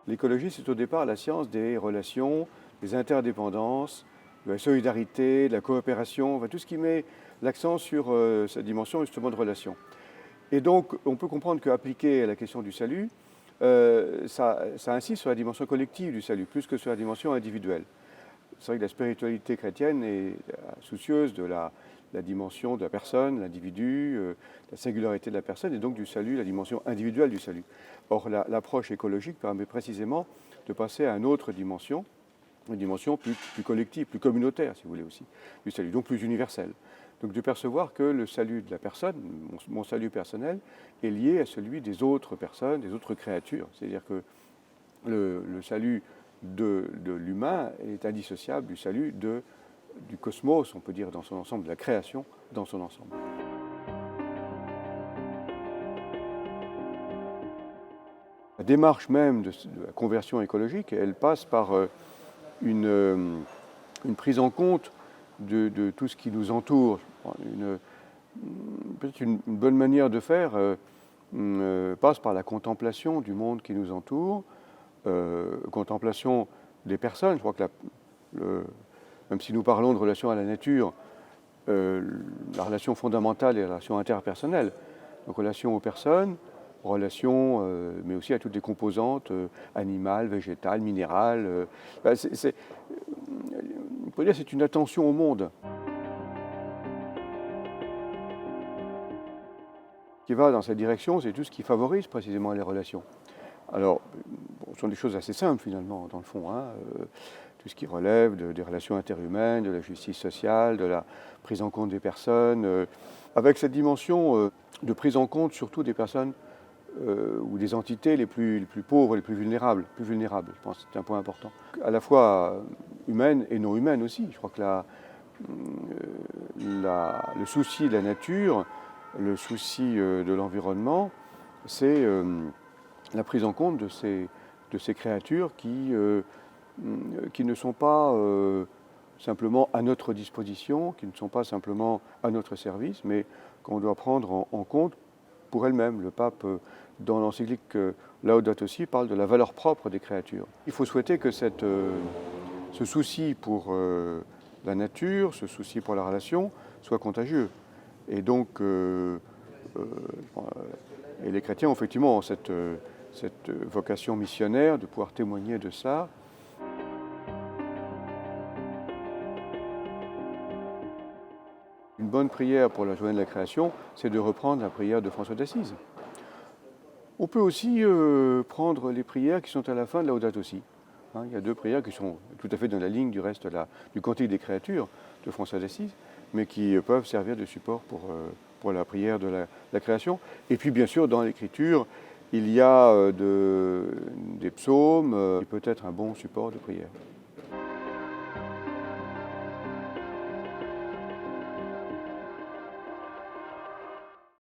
L'écologie, c'est au départ la science des relations, des interdépendances, de la solidarité, de la coopération, enfin, tout ce qui met l'accent sur cette dimension justement de relation. Et donc, on peut comprendre qu'appliqué à la question du salut, ça insiste sur la dimension collective du salut, plus que sur la dimension individuelle. C'est vrai que la spiritualité chrétienne est soucieuse de la dimension de la personne, l'individu, la singularité de la personne, et donc du salut, la dimension individuelle du salut. Or, l'approche écologique permet précisément de passer à une autre dimension, une dimension plus collective, plus communautaire, si vous voulez aussi, du salut, donc plus universelle. Donc de percevoir que le salut de la personne, mon salut personnel, est lié à celui des autres personnes, des autres créatures. C'est-à-dire que le salut de l'humain est indissociable du salut du cosmos, on peut dire, dans son ensemble, de la création dans son ensemble. La démarche même de la conversion écologique, elle passe par une prise en compte de tout ce qui nous entoure. Peut-être une bonne manière de faire passe par la contemplation du monde qui nous entoure, contemplation des personnes. Je crois que même si nous parlons de relation à la nature, la relation fondamentale est la relation interpersonnelle. Donc relation aux personnes, relation, mais aussi à toutes les composantes animales, végétales, minérales. On peut dire que c'est une attention au monde qui va dans cette direction, c'est tout ce qui favorise précisément les relations. Alors, bon, ce sont des choses assez simples finalement, dans le fond, hein, tout ce qui relève des relations interhumaines, de la justice sociale, de la prise en compte des personnes, avec cette dimension de prise en compte surtout des personnes ou des entités les plus pauvres, les plus vulnérables. Je pense que c'est un point important. À la fois humaine et non humaine aussi. Je crois que le souci de la nature, le souci de l'environnement, c'est la prise en compte de ces créatures qui ne sont pas simplement à notre disposition, qui ne sont pas simplement à notre service, mais qu'on doit prendre en compte pour elles-mêmes. Le pape, dans l'encyclique Laudato Si, parle de la valeur propre des créatures. Il faut souhaiter que ce souci pour la nature, ce souci pour la relation, soit contagieux. Et donc, et les chrétiens, effectivement, ont cette vocation missionnaire de pouvoir témoigner de ça. Une bonne prière pour la journée de la création, c'est de reprendre la prière de François d'Assise. On peut aussi prendre les prières qui sont à la fin de Laudato Si. Hein, il y a deux prières qui sont tout à fait dans la ligne du reste du Cantique des créatures de François d'Assise, mais qui peuvent servir de support pour la prière de la création. Et puis bien sûr, dans l'Écriture, il y a des psaumes, et peut-être un bon support de prière.